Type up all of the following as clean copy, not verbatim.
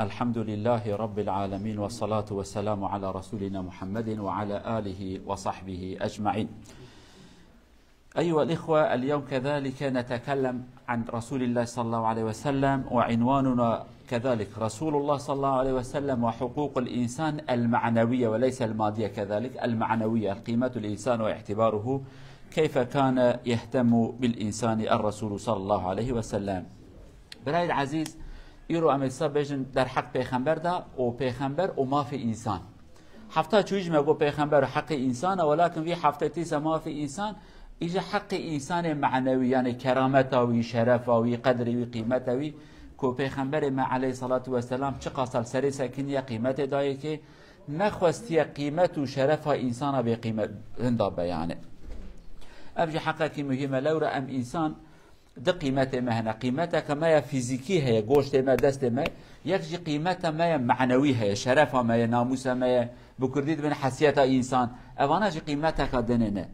الحمد لله رب العالمين والصلاة والسلام على رسولنا محمد وعلى آله وصحبه أجمعين. أيها الإخوة، اليوم كذلك نتكلم عن رسول الله صلى الله عليه وسلم، وعنواننا كذلك رسول الله صلى الله عليه وسلم وحقوق الإنسان المعنوية وليس المادية، كذلك المعنوية، قيمة الإنسان واعتباره، كيف كان يهتم بالإنسان الرسول صلى الله عليه وسلم. برای عزیز ایرو امیسا بیشن در حق پیغمبر دا و پیغمبر و ما في انسان. هفته چویج میگو پیغمبر حق انسان، ولكن في هفته تیسا ما في انسان ایجا حق انسان معنوی، یعنی کرامتاوی، شرفاوی، قدری، قیمتاوی که پیغمبر ما علیه الصلاة والسلام چه قاصل سری سکنیه قیمت دایه که نخواستی قیمت و شرف انسان به قیمت هندا بیانه. ابجی حقا که مهمه لورا ام انسان ده قیمت ما هنا قیمت ما فیزیکی هي گوشت ما دست ما، یک قیمت ما معنوی هي شرف ما ناموس ما بکردید من حسیت انسان اوانا جی قیمت کا دننه.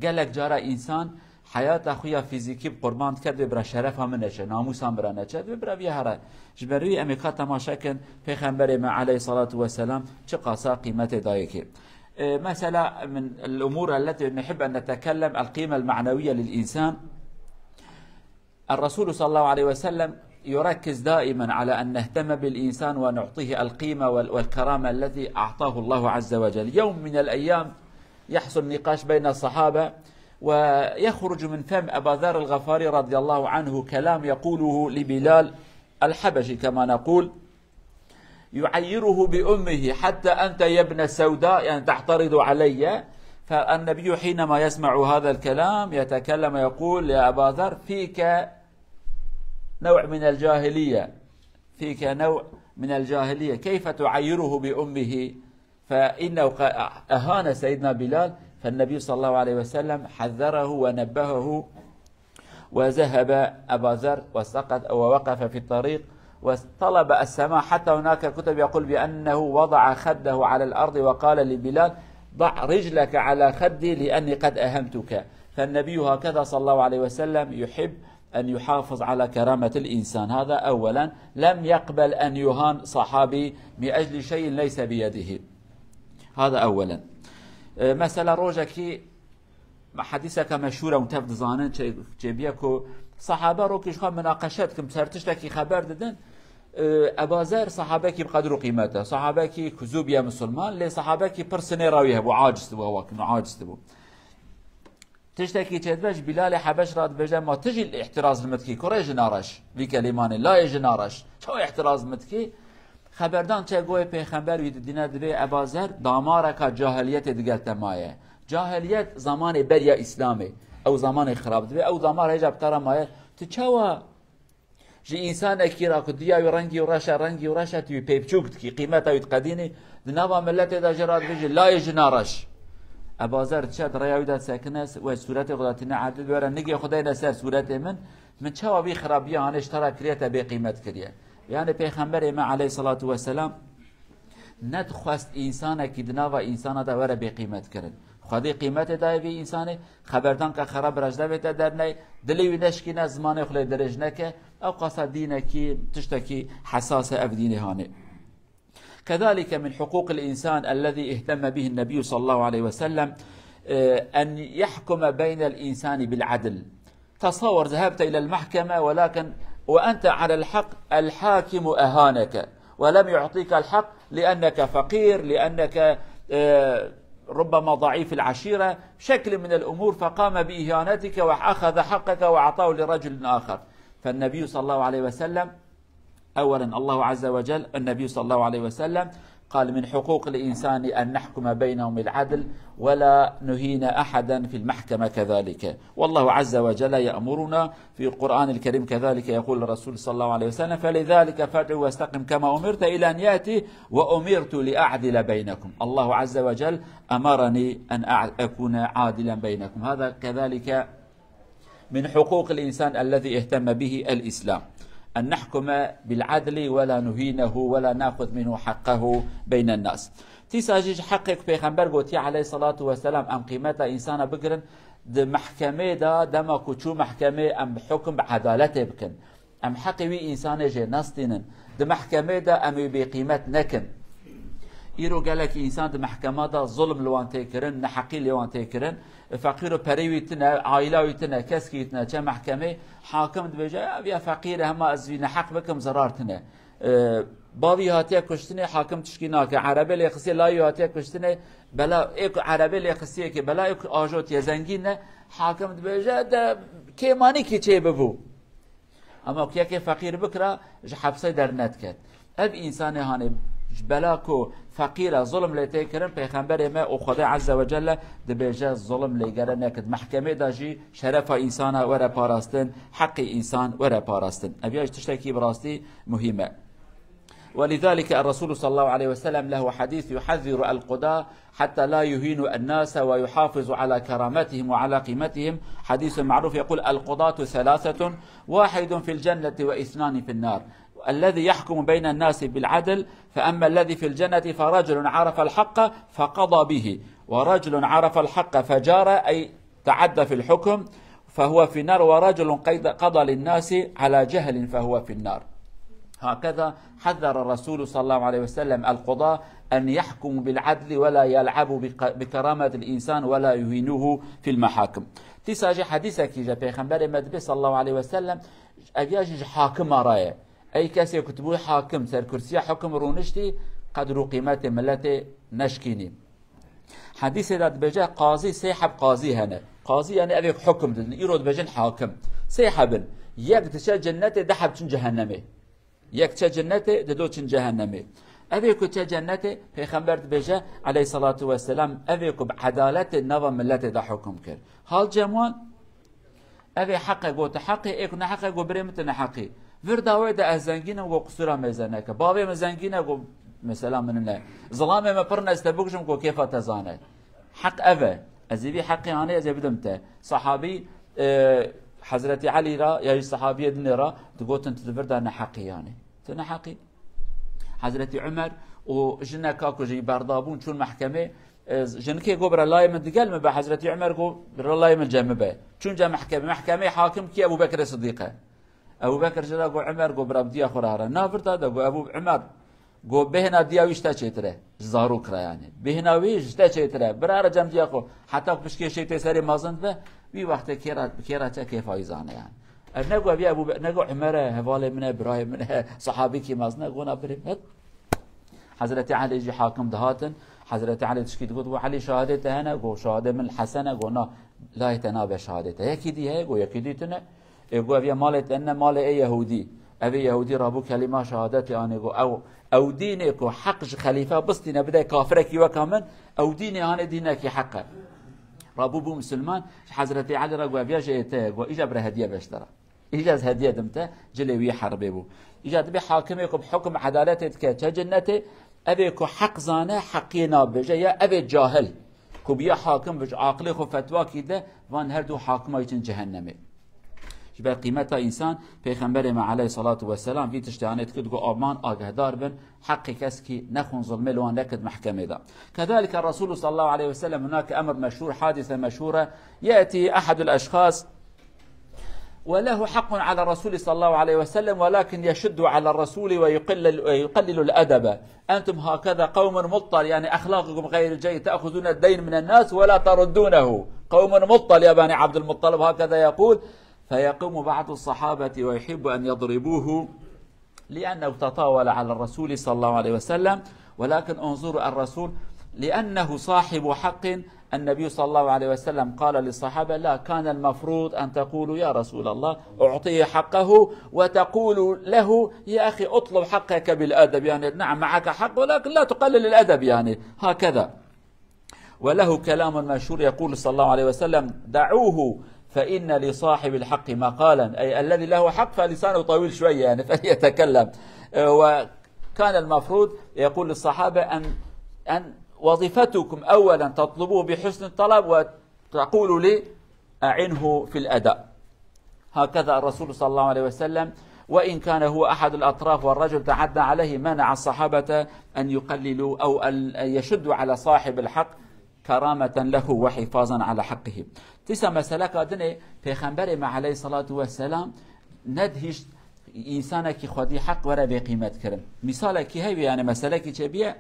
قالك جارا انسان حیات خویا فیزیکی قربان کرد برا شرف هم نشه، ناموس هم برا نشه، برا بیهره جبروی امریکا تماشا کن پیغمبر ما علیه الصلاة والسلام چه قاسا قیمت دایکی. مثلا من الامور التي نحب ان نتكلم القيمة المعنوية للانسان. الرسول صلى الله عليه وسلم يركز دائما على أن نهتم بالإنسان ونعطيه القيمة والكرامة التي أعطاه الله عز وجل. يوم من الأيام يحصل نقاش بين الصحابة، ويخرج من فم أبا ذر الغفاري رضي الله عنه كلام يقوله لبلال الحبشي كما نقول، يعيره بأمه: حتى أنت يا ابن السوداء، يعني تعترض علي. فالنبي حينما يسمع هذا الكلام يتكلم يقول: يا أبا ذر، فيك نوع من الجاهلية، فيك نوع من الجاهلية، كيف تعيره بأمه؟ فإنه أهان سيدنا بلال. فالنبي صلى الله عليه وسلم حذره ونبهه، وذهب أبا ذر وسقط ووقف في الطريق وطلب السماء. حتى هناك كتب يقول بأنه وضع خده على الأرض وقال لبلال: ضع رجلك على خدي لأني قد أهمتك. فالنبي هكذا صلى الله عليه وسلم يحب أن يحافظ على كرامة الإنسان. هذا أولا، لم يقبل أن يهان صحابي من أجل شيء ليس بيده. هذا أولا. مثلا روجكي حديثك مشهورة وتفد زانن جيبيكو صحابة روكيش خام مناقشات كم سرتشتكي خبر ددن أبا ذر صحابكي بقدر قيمته، صحابكي كذوب يا مسلمان، لي صحابكي برسني راويه بو عاجز تبو، هو كنو عاجز تبو. تشتكي تدبج بلال حبش راد بجا ما تجي الاحتراز المتكي كوري جنارش في كلمان لا يجنارش شو احتراز متكي خبردان چه گوی پیغمبر وید دینه دبی أبا ذر دامارك جاهلیت دگلت مایه. جاهلیت زمان بریا اسلامي او زمان خراب دبی او دامار هجا بتر مایه تچوا جي انسان اكيرا كديا رنگي ورشا تي بيبچوكت كي قيمته يتقديني دنوا ملت دا جراد بيجي لا يجنارش. أبا ذر تشاد رياويدا ساكنس وسورة غلطنا عدد ورا نجي خدينا سر سورة من شوا بي خرابية أنا اشترى كريته بقيمة كريه. يعني پیغمبر ما عليه الصلاة والسلام ندخست إنسانا كدنا وإنسانا دا ورا بقيمة كرن. خدي قيمته دا بي إنسانه خبردان كخراب رجدا بيتا درني دلي ونشكي نزمان خلي درجنك أو قصد دينك تشتكي حساسة أبدين هاني. كذلك من حقوق الإنسان الذي اهتم به النبي صلى الله عليه وسلم أن يحكم بين الإنسان بالعدل. تصور ذهبت إلى المحكمة ولكن وأنت على الحق، الحاكم أهانك ولم يعطيك الحق لأنك فقير، لأنك ربما ضعيف العشيرة، شكل من الأمور، فقام بإهانتك وأخذ حقك وأعطاه لرجل آخر. فالنبي صلى الله عليه وسلم أولا الله عز وجل، النبي صلى الله عليه وسلم قال: من حقوق الإنسان أن نحكم بينهم بالعدل ولا نهين أحدا في المحكمة كذلك. والله عز وجل يأمرنا في القرآن الكريم كذلك، يقول الرسول صلى الله عليه وسلم: فلذلك فادع واستقم كما أمرت إلى أن يأتي وأمرت لأعدل بينكم. الله عز وجل أمرني أن أكون عادلا بينكم. هذا كذلك من حقوق الإنسان الذي اهتم به الإسلام، أن نحكم بالعدل ولا نهينه ولا نأخذ منه حقه بين الناس. تيساجيش حقك پیغمبر قوتي عليه الصلاة والسلام أم قيمة إنسان بقرن ده محكمة دا دما كوچو محكمة أم حكم بعدالته بكن أم حقي إنسان جي نستينن ده محكمة دا أمي بقيمة نكن إيرو قالك إنسان ده محكمة دا ظلم لوان تيكرن نحقي لوان تيكرن فقير بريويتنا عائلاويتنا كسكيتنا جا محكمة حاكم دبجا يا فقير هما أزوي نحق بكم زرارتنا باوی هاتیه کشتنه حاکم تشکینا که عربه لیخسی لایی هاتیه کشتنه بلا ایک عربه لیخسیه که بلا ایک آجوت یا زنگین نه حاکم دبیجه ده که مانی که چه ببو اما که فقیر بکره حبسه در ند کرد اب انسان هانه بلا کو فقیر ظلم لیته کرن پیغمبر ما او خدا عز وجل دبیجه ظلم لیگره نکد محکمه داجی شرف انسان ورا پاراستن حق انسان ورا پاراستن ابیاش تشتکی براستی مهمه ولذلك الرسول صلى الله عليه وسلم له حديث يحذر القضاة حتى لا يهينوا الناس ويحافظوا على كرامتهم وعلى قيمتهم حديث معروف يقول القضاة ثلاثة واحد في الجنة واثنان في النار الذي يحكم بين الناس بالعدل فأما الذي في الجنة فرجل عرف الحق فقضى به ورجل عرف الحق فجار أي تعدى في الحكم فهو في النار ورجل قضى للناس على جهل فهو في النار هكذا حذر الرسول صلى الله عليه وسلم القضاة أن يحكموا بالعدل ولا يلعبوا بكرامة الإنسان ولا يهينوه في المحاكم تساجي حديثك جا پیغمبر مدبي صلى الله عليه وسلم أبياجي حاكم رايه أي كاسي يكتبوه حاكم سر كرسي حكم رونشتي قدر قيمة ملته نشكيني حديث داد بجا قاضي سيحب قاضي هنا قاضي يعني أبيك حكم دن يرود بجن حاكم سيحبن يك تشا جنته دحب چن جهنمه یک چه جنته دو چن جهنمه اوی کو چه جنته پیغمبر بجا علیه الصلاة والسلام اوی کو بعدالت نو ملت ده حکم کرد حال جمال اوی حق گوت حق ایک نه حق گو برمت نه حقی ور داوی ده ازنگین و قصورا مزنه که باوی مزنگین گو مثلا من نه ظلام ما پرن استبوکشم کو کیف تزانه حق اوی ازبی حقی انه از بدمته صحابی حضرت علي را يا صحابي دني را تقول انت تبرد انا حقي يعني تنا حقي حضرت عمر وجنا كاكو جي بردابون شو المحكمه جنكي قبر الله من دقل ما حضرت عمر قو بر الله من جنبه شو جا محكمه حاكم كي ابو بكر الصديق ابو بكر جلا قو عمر قو برابدي اخرى نافرتا قو ابو عمر قو بهنا ديا ويشتا چيتره زاروك را يعني بهنا ويشتا چيتره برار جم ديا خو حتى بشكي شي تسري مازند به بی وقت کیرا چه که فایزانه یعنی نگو بیا ابو نگو عمر حواله من ابراهیم من صحابی کی ماز نگو نبریم حضرت علی جی حاکم دهاتن حضرت علی تشکی گفت علی شهادت هنا گو شهاده من حسنه گو نا لا يتنابى شهادته یکی دی ہے گو یکی دی تنه گو بیا مالت ان مال ای یهودی ابي يهودي رابو كلمه شهادت يعني او دينك حق خليفه بسطنا بدا كافرك وكمن او ديني انا دينك حقه رابو بو مسلمان حضرت علي رجوا بيجي واجا بره هديه بشترى اجاز هديه دمته جلوي حربي بو اجا تبي حاكمك بحكم عدالتك كجنته ابيكو حق زانه حقينا بجا يا ابي جاهل كو بيا حاكم بج عاقل خو فتوا كده وان هر دو حاكمايتن جهنمه شبه قيمتها انسان پیغمبر ما عليه الصلاه والسلام في تشتانت كدغو امان اگهدار بن حق كسكي نخون ظلم لوان لكد محكمه ذا كذلك الرسول صلى الله عليه وسلم هناك امر مشهور حادثه مشهوره ياتي احد الاشخاص وله حق على الرسول صلى الله عليه وسلم ولكن يشد على الرسول ويقلل الادب انتم هكذا قوم مضطر يعني اخلاقكم غير جيد تاخذون الدين من الناس ولا تردونه قوم مضطر يا بني عبد المطلب هكذا يقول فيقوم بعض الصحابة ويحب أن يضربوه لأنه تطاول على الرسول صلى الله عليه وسلم ولكن انظروا الرسول لأنه صاحب حق النبي صلى الله عليه وسلم قال للصحابة لا كان المفروض أن تقولوا يا رسول الله أعطيه حقه وتقولوا له يا أخي أطلب حقك بالأدب يعني نعم معك حق ولكن لا تقلل الأدب يعني هكذا وله كلام مشهور يقول صلى الله عليه وسلم دعوه فإن لصاحب الحق مقالا أي الذي له حق فلسانه طويل شوية يعني فليتكلم وكان المفروض يقول للصحابة أن وظيفتكم أولا تطلبوه بحسن الطلب وتقولوا لي أعنه في الأداء هكذا الرسول صلى الله عليه وسلم وإن كان هو أحد الأطراف والرجل تعدى عليه منع الصحابة أن يقللوا أو أن يشدوا على صاحب الحق كرامة له وحفاظا على حقه تسا مسألة كادنه پیغمبر ما عليه الصلاة والسلام ندهش ئینسانێکی خودی حەق وەرە بێ قیمەتکردن میسالێکی هەیە یانە مەسەلەکی چێ بیە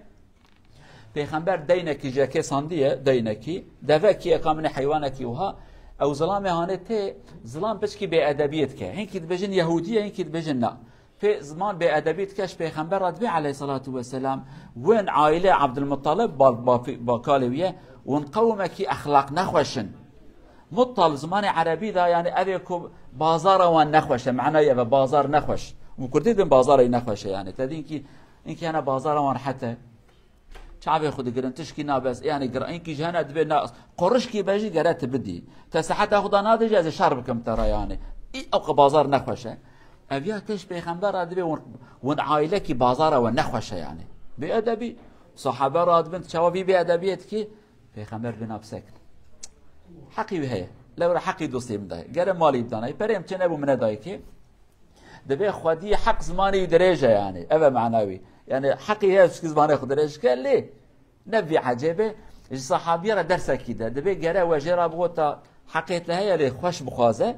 پێغەمبەر دەینێکی ژەکێ ساندیە دەینێکی دەڤەکی ئەکا منە حەیوانێکی وها ئەو زڵامێ هانێت تێ زڵام پچکی بێئەدەبیەت کە هینکی دبێژن یەهودیە هینکی دبێژن نا پێ زمان بێئەدەبیت کەش پێغەمبەر ڕادبێ عەلەیهی سەڵاتو وەسەلام وێن عایلە عەبدولمەطەڵب باکالێویە ون قەومێکی ئەخلاق نەخۆشن مطل زمانی عربیدا یعنی ئەوێ بازارەوان نەخۆشە معنایە بە بازار نەخۆش و کوردی دن بازاری نەخۆشە یعنی تەدینکی اینکی هەنە بازارەوان حەتە چاوێ خودگرن تشکی نابەس یعنی گرئینکی هەنە دبێ قڕشکی بەژی گەرەت بدی تەسەحەتە خدا نادەژی ئەز شار بکەم تەڕە یعنی ئەو بازار نەخۆشە ئەویا کەش پێغەمبەر دەبێ ون عایلەکی بازارەوە نەخۆشە یعنی بێئەدەبی سەحابە ڕادبن چاوەبی بێئەدەبیەتکی پێغەمبەر بنا بسەکن حەقی هەیە لەورە حەقی دۆستی بدای گەرە ماڵی بدانای پەرێم چێ نەبوو منە دایکێ دەبێ خودی حەق زمانی درێژە یعنی ئەوە معناوی یعنی حەقی هەیە چکی زمانی خود درێژکە لێ نەبی عەجێبێ سەحابیە دەرسێکی دا دەبێ گەرە وەژێرا بۆتە حەقێت لە هەیە لێ خۆش بخوازە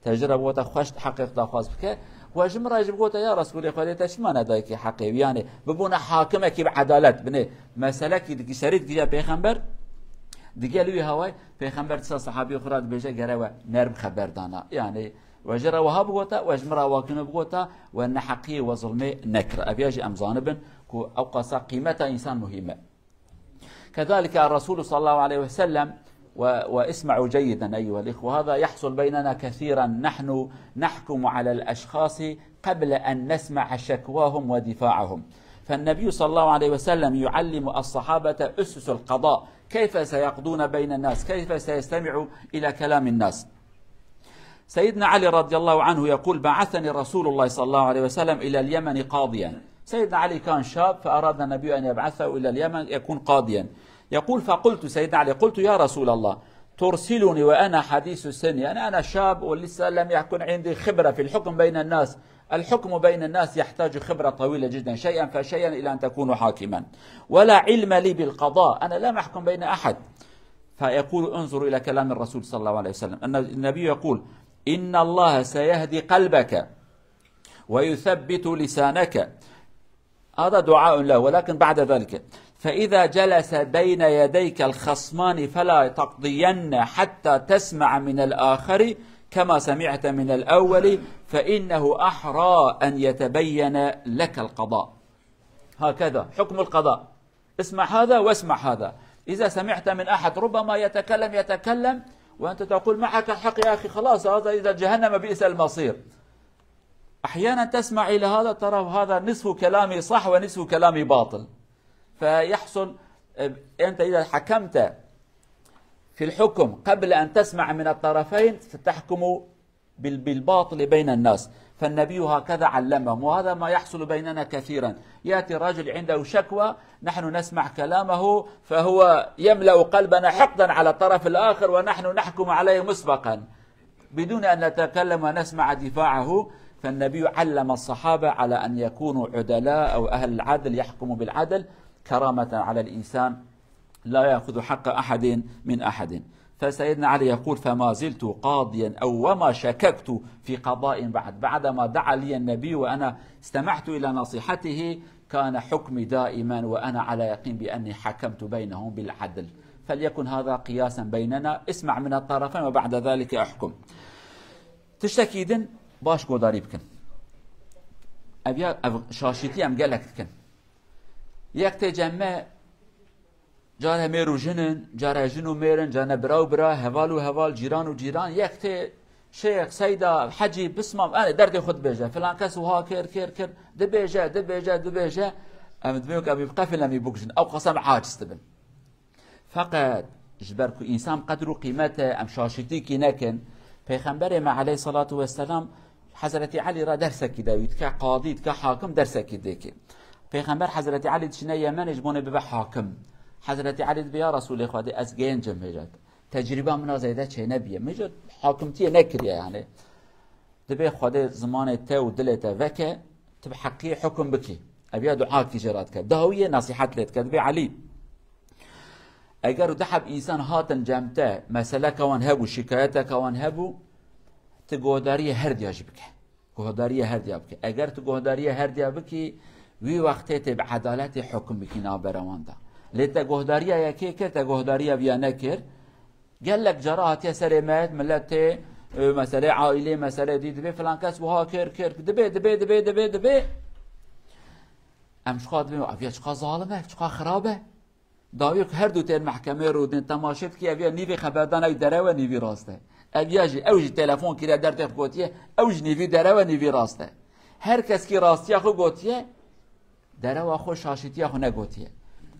تەژرە بۆتە خۆش حەقێت خواز بکە وەژم ڕاج بگۆتە یا ڕسوولی خودێتە چمانە دایکی حەقی یانێ ببوونە حاکمێکی بەعەدالەت بنێ مەسەلەکی دیگە شەریت گیرە پێغەمبەر دیگه لوی هوای پیغمبر تسا صحابی خورد بیجه گره و نرم خبردانا یعنی وجرا وها بگوتا وجمرا واکنه بگوتا و نحقی و ظلمه نکر ابياجي امزانبن كو اوقاسا قيمتها انسان مهمه كذلك الرسول صلى الله عليه وسلم واسمعوا جيدا ايها الاخوه هذا يحصل بيننا كثيرا نحن نحكم على الاشخاص قبل ان نسمع شكواهم ودفاعهم فالنبي صلى الله عليه وسلم يعلم الصحابه اسس القضاء كيف سيقضون بين الناس كيف سيستمعوا إلى كلام الناس سيدنا علي رضي الله عنه يقول بعثني رسول الله صلى الله عليه وسلم إلى اليمن قاضيا سيدنا علي كان شاب فأراد النبي أن يبعثه إلى اليمن يكون قاضيا يقول فقلت سيدنا علي قلت يا رسول الله ترسلني وأنا حديث السن يعني أنا شاب ولسه لم يكن عندي خبرة في الحكم بين الناس الحكم بين الناس يحتاج خبرة طويلة جدا شيئا فشيئا إلى أن تكون حاكما ولا علم لي بالقضاء أنا لم أحكم بين أحد فيقول انظروا إلى كلام الرسول صلى الله عليه وسلم أن النبي يقول إن الله سيهدي قلبك ويثبت لسانك هذا دعاء له ولكن بعد ذلك فإذا جلس بين يديك الخصمان فلا تقضين حتى تسمع من الآخر كما سمعت من الأول فإنه أحرى أن يتبين لك القضاء هكذا حكم القضاء اسمع هذا واسمع هذا إذا سمعت من أحد ربما يتكلم وأنت تقول معك الحق يا أخي خلاص هذا إذا جهنم بئس المصير أحيانا تسمع إلى هذا ترى هذا نصف كلامي صح ونصف كلامي باطل فيحصل أنت إذا حكمت في الحكم قبل أن تسمع من الطرفين فتحكم بالباطل بين الناس فالنبي هكذا علمهم وهذا ما يحصل بيننا كثيرا يأتي رجل عنده شكوى نحن نسمع كلامه فهو يملأ قلبنا حقدا على الطرف الآخر ونحن نحكم عليه مسبقا بدون أن نتكلم ونسمع دفاعه فالنبي علم الصحابة على أن يكونوا عدلاء أو أهل العدل يحكموا بالعدل كرامة على الإنسان لا يأخذ حق أحد من أحد فسيدنا علي يقول فما زلت قاضيا أو وما شككت في قضاء بعدما دعا لي النبي وأنا استمعت إلى نصيحته كان حكمي دائما وأنا على يقين بأني حكمت بينهم بالعدل فليكن هذا قياسا بيننا اسمع من الطرفين وبعد ذلك أحكم تشتكيدن باش قداري بكن أبيا شاشتي أم قالك كن يكتي جمع جاره ميرو جنن جاره جنو ميرن جانه براو برا هوالو هوال جيران و جيران يكتي شيخ سيدا حجي بسمام انا دردي خد بيجا فلان كاس وها كير دبيجا ام دميوك ابي بقفل ام يبوكجن او قسم عاجز تبن فقط جبركو انسان قدرو قيمته ام شاشتي كي نكن پیغمبر ما عليه الصلاه والسلام حضرت علي را درسك داويد كقاضي كحاكم درسك ديك پیغمبر حضرت علي دشنا يمن جبونه به حاكم حضرت علي بيا رسول خدا از گنج میجد تجربه من زیاده چه نبیه میجد حاکمتی نکریه یعنی دبی خدا زمان ته و دلت وکه تب حقی حکم بکی ابي دعاء کی جرات کرد داویه نصیحت لت کرد به علی اگر دحب انسان هاتن جمته مساله كوان هبو شکایت كوان هبو تگوداری هر دیاج بکه گهداری هر دیا بکی. اگر تو گهداری هر دیا بکی وی وقتی تب عدالت حکم بکی نابروانده. لیتا گهداری یکی کرد تا گهداری بیا نکرد. قال لك جراحة سر مات ملت مسألة عائلة مسألة دبي فلان كاس وها كر دبي ام شقاد بي افيا شقا ظالمه شقا خرابه داويك هر دو تر محكمه رو دين تماشيت كي افيا نيفي خبردان اي دروا نيفي راسته افيا جي اوج تليفون كي در تخ گوتيه اوج نيفي دروا نيفي راسته هر کس کی راستی خو گوتيه دروا خو شاشتي خو نگوتيه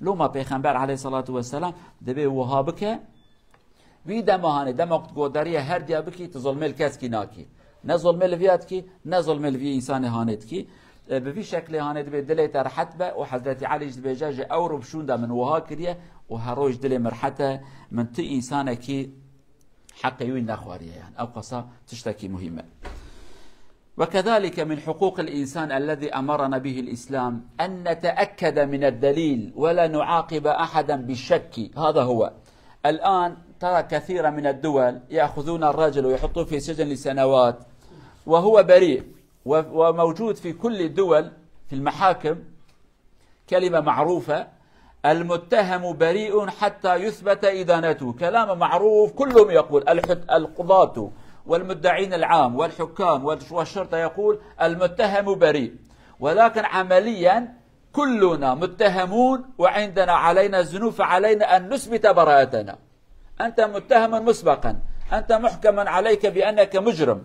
لو ما پیغمبر عليه الصلاه والسلام دبي وهابك وی دماهانه دم وقت گوداری هر دیا بکی تظلم الکس کی ناکی نه ظلم الویات کی نه ظلم الوی انسان هانت کی به وی شکل هانت به دل ترحت به و حضرت علی به جاج اور بشونده من وها کریه و هروج دل مرحته من تی انسان کی حق وی نخواریه يعني او قصه تشتكي مهمه. وكذلك من حقوق الإنسان الذي أمرنا به الإسلام أن نتأكد من الدليل ولا نعاقب أحدا بالشك. هذا هو الآن ترى كثيرا من الدول يأخذون الرجل ويحطوه في سجن لسنوات وهو بريء وموجود في كل الدول في المحاكم كلمة معروفة المتهم بريء حتى يثبت إدانته. كلام معروف كلهم يقول القضاة والمدعين العام والحكام والشرطة يقول المتهم بريء ولكن عمليا كلنا متهمون وعندنا علينا الذنوب فعلينا أن نثبت براءتنا. أنت متهم مسبقا أنت محكم عليك بأنك مجرم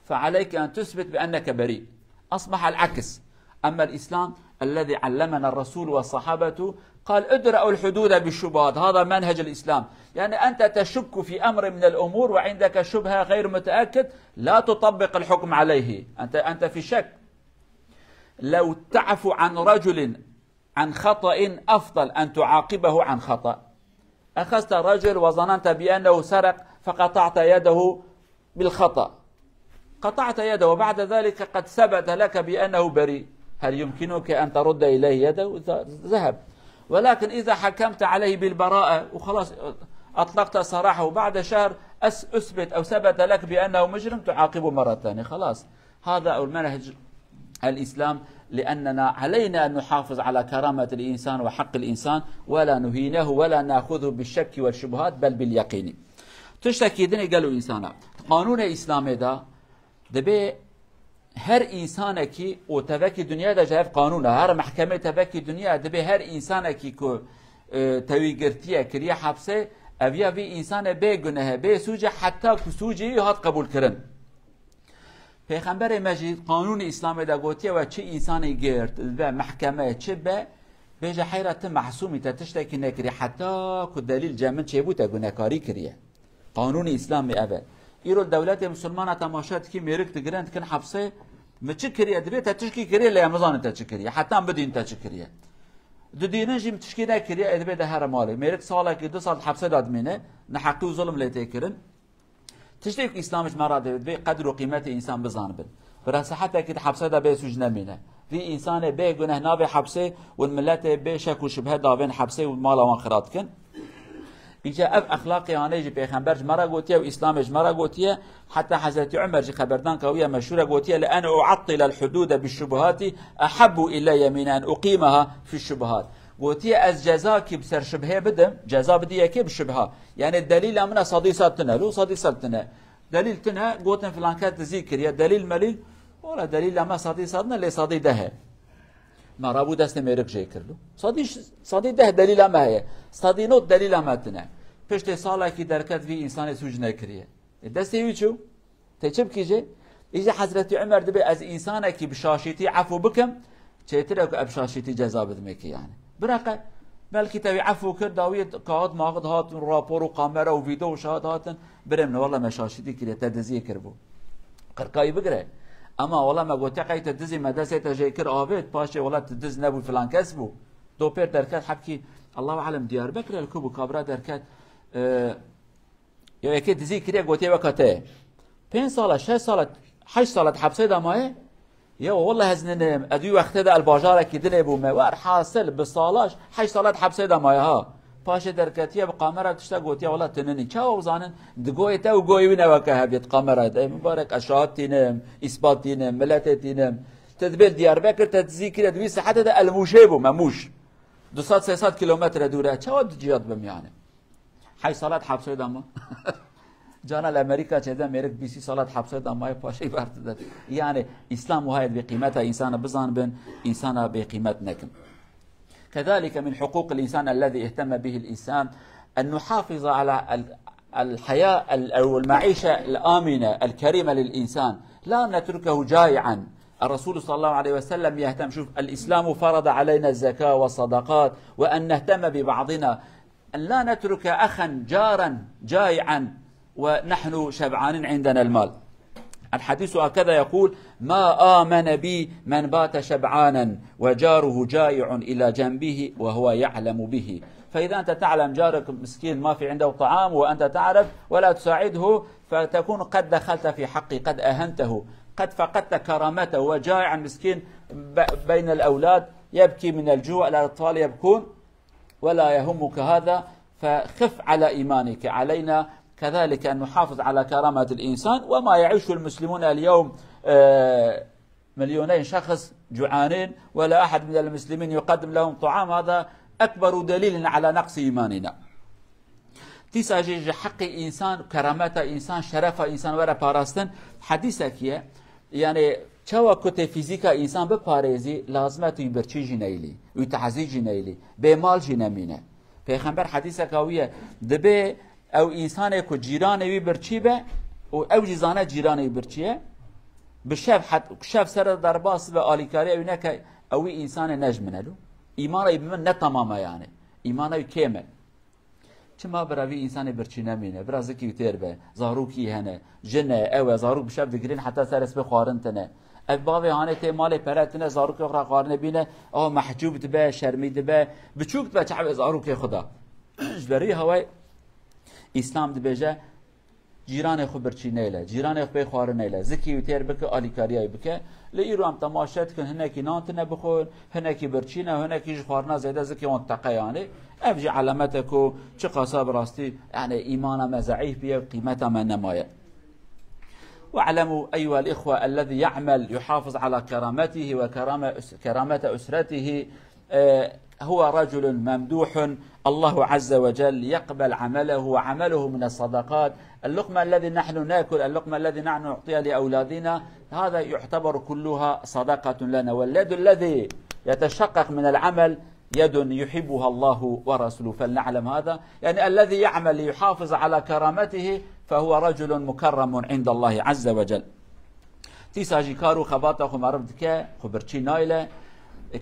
فعليك أن تثبت بأنك بريء. أصبح العكس. أما الإسلام الذي علمنا الرسول والصحابة قال ادرأوا الحدود بالشبهات. هذا منهج الإسلام. يعني أنت تشك في أمر من الأمور وعندك شبهة غير متأكد لا تطبق الحكم عليه. أنت في شك. لو تعفو عن رجل عن خطأ أفضل أن تعاقبه عن خطأ. أخذت رجل وظننت بأنه سرق فقطعت يده بالخطأ قطعت يده وبعد ذلك قد ثبت لك بأنه بريء هل يمكنك أن ترد إليه يده؟ ذهب. ولكن إذا حكمت عليه بالبراءة وخلاص أطلقت سراحه وبعد شهر أثبت أو ثبت لك بأنه مجرم تعاقبه مرة ثانية. خلاص هذا المنهج الإسلام لأننا علينا أن نحافظ على كرامة الإنسان وحق الإنسان ولا نهينه ولا نأخذه بالشك والشبهات بل باليقين. تشتكي دني قالوا إنسانا قانون إسلامي دا دبي هر إنسان كي وتفكي دنيا دا جاف قانونه هر محكمة تفكي دنيا دبي هر إنسان كي كو تويقرتيه كريه حبسه أبيا في إنسان بيقنه بيسوجه حتى كسوجه هات قبول كرن. پیغمبر مجید قانون اسلام دا گوتیه و چه انسانی گرد و محکمه چه به حیرت محسومی تا تشتکی نکری حتی که دلیل جمع چه بود تا گناهکاری کریه. قانون اسلام اول ایرو دولت مسلمان تماشات کی میرک تگرند کن حبسه مچ کریه دبی تا تشکی کریه لیامزان تا چکریه حتی بدین تا چکریه دو دینه جیم تشکی نکریه ادبی ده هر مالی میرک ساله که 2 سال حبسه داد مینه نحقی و ظلم لیته کرن تشتيك إسلامش مراد بي قدر وقيمة إنسان بزانبن برأس حتى كده حبسه دا بي سجن منه في إنسان بي جنه نابي حبسه والملت بي شك وشبهه دابين حبسه والمال وان خرات كن إجا أب أخلاقي أنا يجي بيخنبرج مرة قوتيه وإسلامش مرة قوتيه حتى حضرت عمر جي خبردان قوية مشهورة قوتيه لأن أعطل الحدود بالشبهات أحب إلي من أن أقيمها في الشبهات. قوتيه از جزا کی بسر شبهه بدم جزا بدیه کی بشبهه يعني الدليل امنا صديصتنا لو صديصتنا دليل تنها قوتن فلان كانت ذكر يا دليل مليل ولا دليل ما صديصتنا اللي صدي ده ما رابو دست ميرك جيكر له صدي ده دليل ما هي صدي نوت دليل ما تنا پشت سالا کی درکت في انسان سوج نکریه دست يچو تچب کیجه اجا حضرت عمر دبي از انسان کی بشاشيتي عفو بكم چيترك ابشاشيتي جزا بدمك يعني برقه بلكي تبي عفو كرد داوية قاعد ماخذ هات رابور وكاميرا وفيديو وشهاد هاتن برمنا والله مشاشتي كده تدزي كربو قرقاي بقرا اما والله ما قلت قاي تدزي مدرسه تجيكر اوفيت باشي والله تدز نبو فلان كسبو دو بير دركات حبكي الله اعلم ديار بكر الكوب كابرا دركات يا اكيد تدزي كده قلت وقته 5 سال 6 سال 8 سال حبسه دمايه يا والله هزنن ادوي وقت ده الباجاره كده بو ما حاصل بصالاش 8 سالات حبسه دمايه ها پاش درکتیه به قامره تشتا گوتیا ولی تننی چه وزانن دگوی تا و گوی نه وکه هبیت قامره ای مبارک اشاعت تینم اثبات تینم ملت تینم تدبیر دیاربکر تذکر دوی صحت ده الموشه بو مموش 200 300 کیلومتر دوره چه ود جیاد بمیانه 8 سالات حبس دما جانا الامریکا چه ده میرک 20 سالات حبس دما پاشی برد داد یعنی اسلام وهاي بقيمتها انسان بزان بن انسان بقيمت نكم. كذلك من حقوق الإنسان الذي اهتم به الإنسان أن نحافظ على الحياة أو المعيشة الآمنة الكريمة للإنسان، لا نتركه جائعا. الرسول صلى الله عليه وسلم يهتم، شوف الإسلام فرض علينا الزكاة والصدقات وأن نهتم ببعضنا، أن لا نترك أخا جارا جائعا ونحن شبعان عندنا المال. الحديث هكذا يقول: ما آمن بي من بات شبعانا وجاره جائع إلى جنبه وهو يعلم به. فإذا أنت تعلم جارك مسكين ما في عنده طعام وأنت تعرف ولا تساعده، فتكون قد دخلت في حقه، قد أهنته، قد فقدت كرامته. وجائع مسكين بين الأولاد يبكي من الجوع، الأطفال يبكون ولا يهمك هذا، فخف على إيمانك. علينا كذلك أن نحافظ على كرامة الإنسان. وما يعيش المسلمون اليوم 2,000,000 شخص جوعانين ولا أحد من المسلمين يقدم لهم طعام، هذا أكبر دليل على نقص إيماننا. تساجي حق إنسان، كرامة إنسان، شرف إنسان ورا باراستن حديثك يعني چوا كت فيزيكا إنسان بپاريزي لازمته يبرچي جنيلي ويتعزي جنيلي بمال جنمينه. پیغمبر حديثك هوية دبي او انسان کو جیرانه وی برچی به او جیزانه جیرانه برچیه بشف حد شف سر در باس و آلیکاری او نک او انسان نجمنلو ایمان بمن نه تماما يعني ایمان کمه چما براوی انسان برچی نمینه براز کی تر به زاروکی هنه جنه او زاروک بشف دگرین حتی سر اسم خوارنتنه اباوی هانه ته مال پرتنه زاروک اخرى قارنه بینه او محجوب به شرمید به بچوک به چعب زاروک خدا جبری هوای اسلام دبیجه جیران خو برچی نیله، جیران خو بخوار نیله، زکی و تیر بکه آلیکاریای بکه. لیرو هم تماشات کن هنکی نانت نبخون، هنکی برچی نه، هنکی خوارنا زیاده زکی منطقه یعنی. افجی علامت کو چه قصاب راستی يعني ایمان ما ضعیف بیه قیمت ما نمایه. واعلموا أيها الإخوة الذي يعمل يحافظ على كرامته وكرامة أسرته هو رجل ممدوح، الله عز وجل يقبل عمله وعمله من الصدقات. اللقمة الذي نحن نأكل، اللقمة الذي نحن نعطيها لأولادنا، هذا يعتبر كلها صدقة لنا. واليد الذي يتشقق من العمل يد يحبها الله ورسوله، فلنعلم هذا. يعني الذي يعمل ليحافظ على كرامته فهو رجل مكرم عند الله عز وجل. تيساجي كارو خباتا خو معرفت خبرچي نايله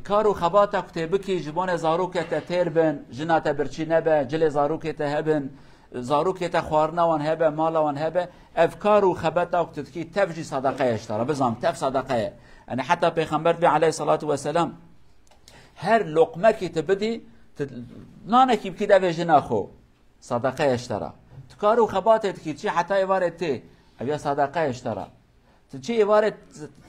كارو خباتا كتبكي جبون زاروك تتير بن جنات برچي نبه جل زاروك تهبن زاروك تخوارنا وان هبه مالا وان هبه افكارو خباتا كتبكي تفجي صدقه اشترى بزام تف صدقه. انا حتى پیغمبر عليه الصلاه والسلام هر لقمه كي تبدي نانكي بكي دفه جناخو صدقه اشترى. تكارو خباتا تكي چي حتى يوارد تي ابيا صدقه اشترى چی عبارت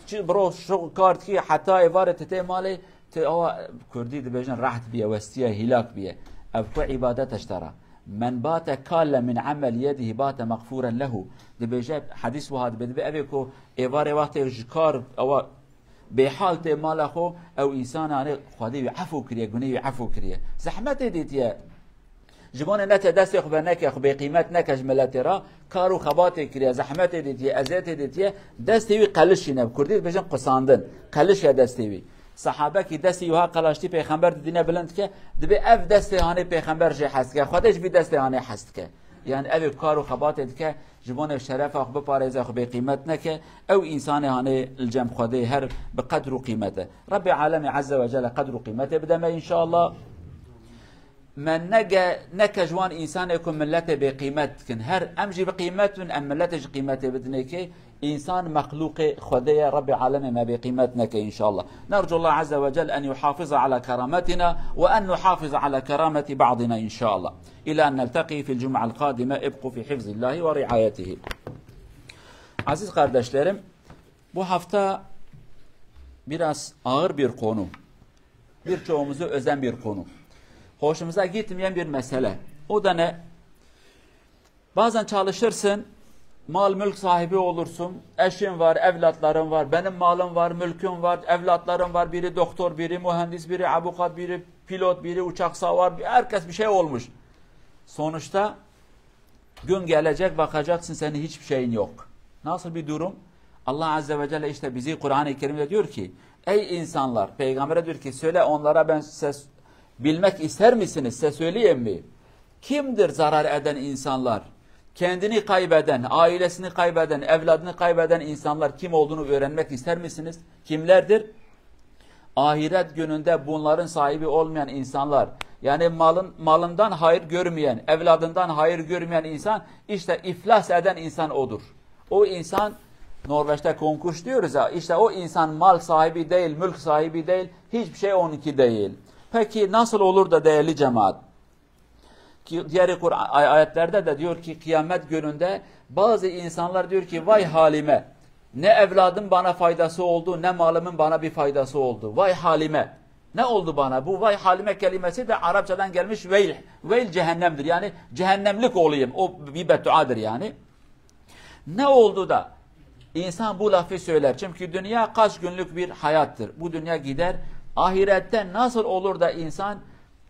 چی برو شغل کارت کی حتی عبارت ته مالی ته او کردی دبیجن راحت بیه وستیه هلاک بیه ابکو عبادت اشترى. من بات کال من عمل يده بات مغفورا له. دبیجه حدیث و هاد بدبی ابیکو عباره وقت کار او به حالت مال خو او انسان انه خدای عفو کریه گناه عفو کریه زحمت دیتیه جبان نت دست خو بنک خو به قیمت نکج ملت را کارو خبات کریه زحمت دیتی ازیت دیتی دستی قلش نه کردی بجن قساندن قلش دستی صحابه کی دستی ها قلاشتی پیغمبر دینه بلند که دبی اف دستی هانه پیغمبر جه هست که خودش بی دستی هانه هست که یعنی اف کارو خبات که جبان شرف خو بپاريز خو به قیمت نکه او انسان هانه الجم خدای هر بقدر قیمته. رب العالمین عز وجل قدر قیمته بدم ان شاء الله. من نجا جوان إنسان يكون ملته بقيمت كن هر أمجي بقيمت من أم ملتش قيمته بدنك إنسان مخلوق خدي رب العالمين ما بقيمتنا إن شاء الله. نرجو الله عز وجل أن يحافظ على كرامتنا وأن نحافظ على كرامة بعضنا إن شاء الله. إلى أن نلتقي في الجمعة القادمة. ابقوا في حفظ الله ورعايته. عزيز kardeşlerim, bu hafta biraz ağır bir konu, birçoğumuzu özen bir konu. hoşumuza gitmeyen bir mesele. O da ne? Bazen çalışırsın, mal mülk sahibi olursun, eşin var, evlatların var, benim malım var, mülküm var, evlatlarım var, biri doktor, biri mühendis, biri avukat, biri pilot, biri uçak savar, herkes bir şey olmuş. Sonuçta gün gelecek, bakacaksın senin hiçbir şeyin yok. Nasıl bir durum? Allah Azze ve Celle işte bizi Kur'an-ı Kerim'de diyor ki, ey insanlar, Peygamber'e diyor ki, söyle onlara ben size bilmek ister misiniz? Size söyleyeyim mi? Kimdir zarar eden insanlar? Kendini kaybeden, ailesini kaybeden, evladını kaybeden insanlar kim olduğunu öğrenmek ister misiniz? Kimlerdir? Ahiret gününde bunların sahibi olmayan insanlar, yani malından hayır görmeyen, evladından hayır görmeyen insan, işte iflas eden insan odur. O insan, Norveç'te konkurs diyoruz ya, işte o insan mal sahibi değil, mülk sahibi değil, hiçbir şey onunki değil. Peki nasıl olur da değerli cemaat? Diğer ayetlerde de diyor ki kıyamet gününde bazı insanlar diyor ki vay halime, ne evladım bana faydası oldu, ne malımın bana bir faydası oldu. Vay halime, ne oldu bana? Bu vay halime kelimesi de Arapçadan gelmiş veil. Veil cehennemdir, yani cehennemlik olayım, o bir bedduadır yani. Ne oldu da insan bu lafı söyler? Çünkü dünya kaç günlük bir hayattır. Bu dünya gider. Ahirette nasıl olur da insan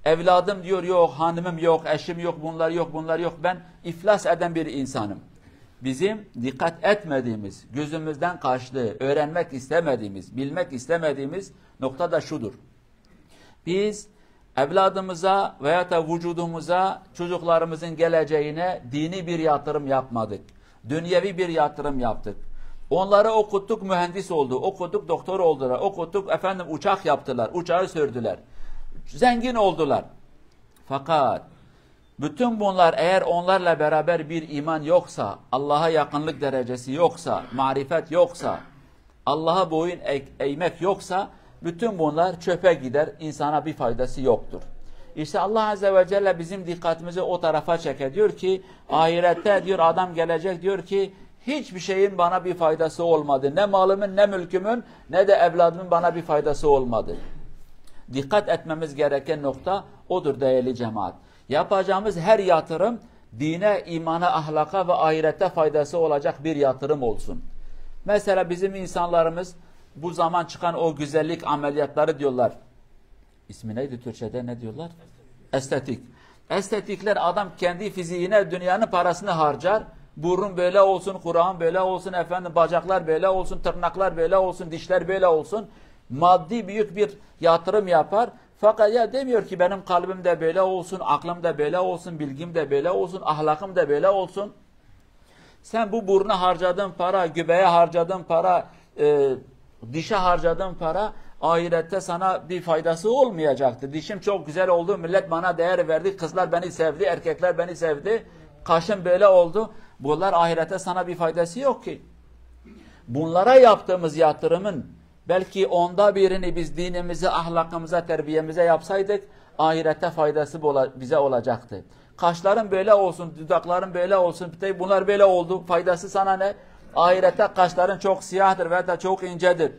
evladım diyor yok, hanımım yok, eşim yok, bunlar yok, bunlar yok. Ben iflas eden bir insanım. Bizim dikkat etmediğimiz, gözümüzden kaçtığı, öğrenmek istemediğimiz, bilmek istemediğimiz nokta da şudur. Biz evladımıza veya da vücudumuza, çocuklarımızın geleceğine dini bir yatırım yapmadık. Dünyevi bir yatırım yaptık. Onları okuttuk, mühendis oldu, okuttuk, doktor oldular, okuttuk, efendim uçak yaptılar, uçağı sürdüler. Zengin oldular. Fakat bütün bunlar eğer onlarla beraber bir iman yoksa, Allah'a yakınlık derecesi yoksa, marifet yoksa, Allah'a boyun eğmek yoksa, bütün bunlar çöpe gider, insana bir faydası yoktur. İşte Allah Azze ve Celle bizim dikkatimizi o tarafa çeker. Diyor ki, ahirette diyor adam gelecek diyor ki, hiçbir şeyin bana bir faydası olmadı. Ne malımın, ne mülkümün, ne de evladımın bana bir faydası olmadı. Dikkat etmemiz gereken nokta odur değerli cemaat. Yapacağımız her yatırım dine, imana, ahlaka ve ahirete faydası olacak bir yatırım olsun. Mesela bizim insanlarımız bu zaman çıkan o güzellik ameliyatları diyorlar. İsmi neydi Türkçe'de, ne diyorlar? Estetik. Estetikler, adam kendi fiziğine dünyanın parasını harcar. Burun böyle olsun, kulağın böyle olsun, efendim bacaklar böyle olsun, tırnaklar böyle olsun, dişler böyle olsun. Maddi büyük bir yatırım yapar. Fakat ya demiyor ki benim kalbim de böyle olsun, aklım da böyle olsun, bilgim de böyle olsun, ahlakım da böyle olsun. Sen bu buruna harcadığın para, göbeğe harcadığın para, dişe harcadığın para ahirette sana bir faydası olmayacaktır. Dişim çok güzel oldu, millet bana değer verdi, kızlar beni sevdi, erkekler beni sevdi, kaşım böyle oldu. Bunlar ahirette sana bir faydası yok ki. Bunlara yaptığımız yatırımın belki onda birini biz dinimize, ahlakımıza, terbiyemize yapsaydık ahirette faydası bize olacaktı. Kaşların böyle olsun, dudakların böyle olsun, bunlar böyle oldu. Faydası sana ne? Ahirette kaşların çok siyahdır veya da çok incedir.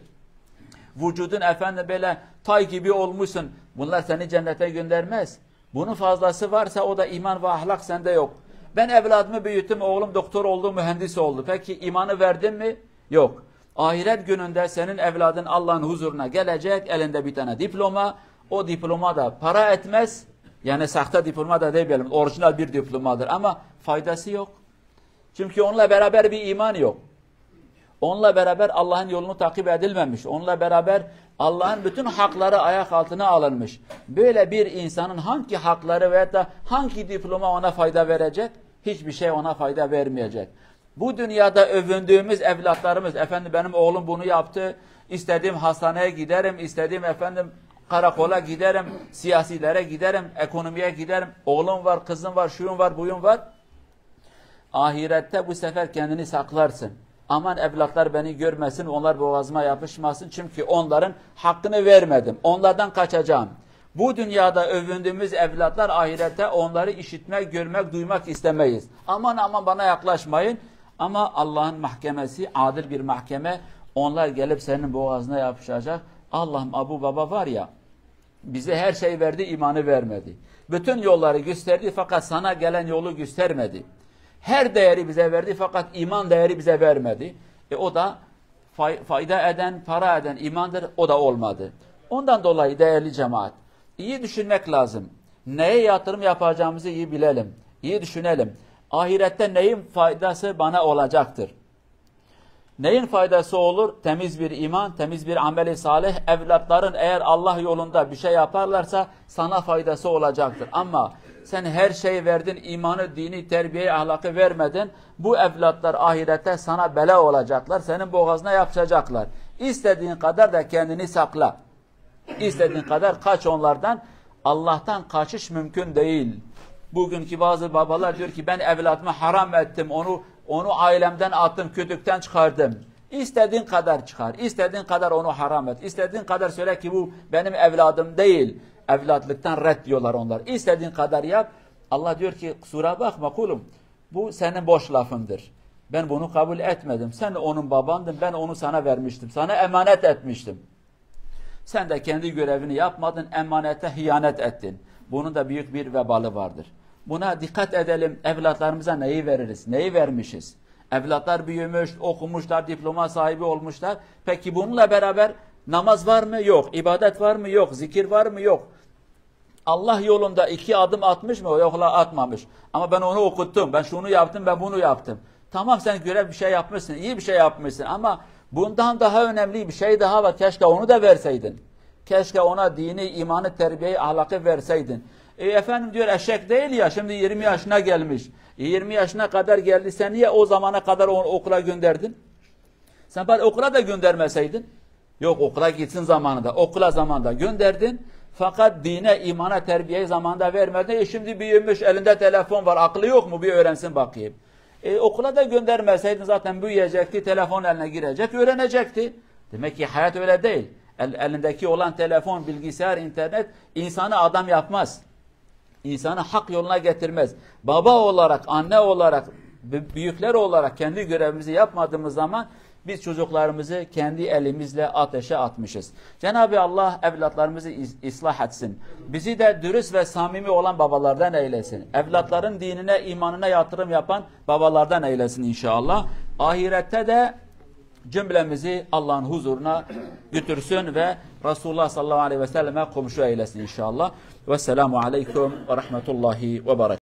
Vücudun efendim böyle tay gibi olmuşsun. Bunlar seni cennete göndermez. Bunun fazlası varsa o da iman ve ahlak sende yok. Ben evladımı büyüttüm, oğlum doktor oldu, mühendis oldu. Peki imanı verdin mi? Yok. Ahiret gününde senin evladın Allah'ın huzuruna gelecek, elinde bir tane diploma. O diploma da para etmez. Yani sahte diploma da demeyelim, orijinal bir diplomadır ama faydası yok. Çünkü onunla beraber bir iman yok. Onunla beraber Allah'ın yolunu takip edilmemiş. Onunla beraber Allah'ın bütün hakları ayak altına alınmış. Böyle bir insanın hangi hakları veya da hangi diploma ona fayda verecek? Hiçbir şey ona fayda vermeyecek. Bu dünyada övündüğümüz evlatlarımız, efendim benim oğlum bunu yaptı, istediğim hastaneye giderim, istediğim efendim karakola giderim, siyasilere giderim, ekonomiye giderim, oğlum var, kızım var, şuyum var, buyum var. Ahirette bu sefer kendini saklarsın. Aman evlatlar beni görmesin, onlar boğazıma yapışmasın çünkü onların hakkını vermedim, onlardan kaçacağım. Bu dünyada övündüğümüz evlatlar ahirette onları işitmek, görmek, duymak istemeyiz. Aman aman bana yaklaşmayın. Ama Allah'ın mahkemesi adil bir mahkeme. Onlar gelip senin boğazına yapışacak. Allah'ım Abu Baba var ya, Bize her şey verdi, imanı vermedi. Bütün yolları gösterdi fakat sana gelen yolu göstermedi. Her değeri bize verdi fakat iman değeri bize vermedi. O da fayda eden, para eden imandır, o da olmadı. Ondan dolayı değerli cemaat, iyi düşünmek lazım. Neye yatırım yapacağımızı iyi bilelim, iyi düşünelim. Ahirette neyin faydası bana olacaktır? Neyin faydası olur? Temiz bir iman, temiz bir ameli salih. Evlatların eğer Allah yolunda bir şey yaparlarsa sana faydası olacaktır. Ama sen her şeyi verdin, imanı, dini, terbiyeyi, ahlakı vermedin. Bu evlatlar ahirette sana bela olacaklar. Senin boğazına yapacaklar. İstediğin kadar da kendini sakla. İstediğin kadar kaç onlardan. Allah'tan kaçış mümkün değil. Bugünkü bazı babalar diyor ki ben evlatıma haram ettim, onu ailemden attım, kütükten çıkardım. İstediğin kadar çıkar, istediğin kadar onu haram et, istediğin kadar söyle ki bu benim evladım değil. Evlatlıktan red diyorlar onlar. İstediğin kadar yap. Allah diyor ki kusura bakma kulum, bu senin boş lafındır. Ben bunu kabul etmedim. Sen onun babandın, ben onu sana vermiştim, sana emanet etmiştim. Sen de kendi görevini yapmadın, emanete hıyanet ettin. Bunun da büyük bir vebalı vardır. Buna dikkat edelim. Evlatlarımıza neyi veririz? Neyi vermişiz? Evlatlar büyümüş, okumuşlar, diploma sahibi olmuşlar. Peki bununla beraber namaz var mı? Yok. İbadet var mı? Yok. Zikir var mı? Yok. Allah yolunda 2 adım atmış mı? Yokla atmamış. Ama ben onu okuttum. Ben şunu yaptım, ben bunu yaptım. Tamam, sen görev bir şey yapmışsın, iyi bir şey yapmışsın ama bundan daha önemli bir şey daha var. Keşke onu da verseydin. Keşke ona dini, imanı, terbiyeyi, ahlakı verseydin. Efendim diyor eşek değil ya, şimdi 20 yaşına gelmiş. 20 yaşına kadar geldi, sen niye o zamana kadar onu okula gönderdin? Sen bari okula da göndermeseydin. Yok, okula gitsin zamanında, okula zamanında gönderdin. Fakat dine, imana, terbiyeye zamanında vermedin. Şimdi büyümüş, elinde telefon var, aklı yok mu? Bir öğrensin bakayım. Okula da göndermeseydin zaten büyüyecekti, telefon eline girecek, öğrenecekti. Demek ki hayat öyle değil. Elindeki olan telefon, bilgisayar, internet insanı adam yapmaz. İnsanı hak yoluna getirmez. Baba olarak, anne olarak, büyükler olarak kendi görevimizi yapmadığımız zaman biz çocuklarımızı kendi elimizle ateşe atmışız. Cenab-ı Allah evlatlarımızı ıslah etsin. Bizi de dürüst ve samimi olan babalardan eylesin. Evlatların dinine, imanına yatırım yapan babalardan eylesin inşallah. Ahirette de cümlemizi Allah'ın huzuruna götürsün ve Resulullah sallallahu aleyhi ve selleme komşu eylesin inşallah. Vesselamu aleyküm ve rahmetullahi ve berekatuhu.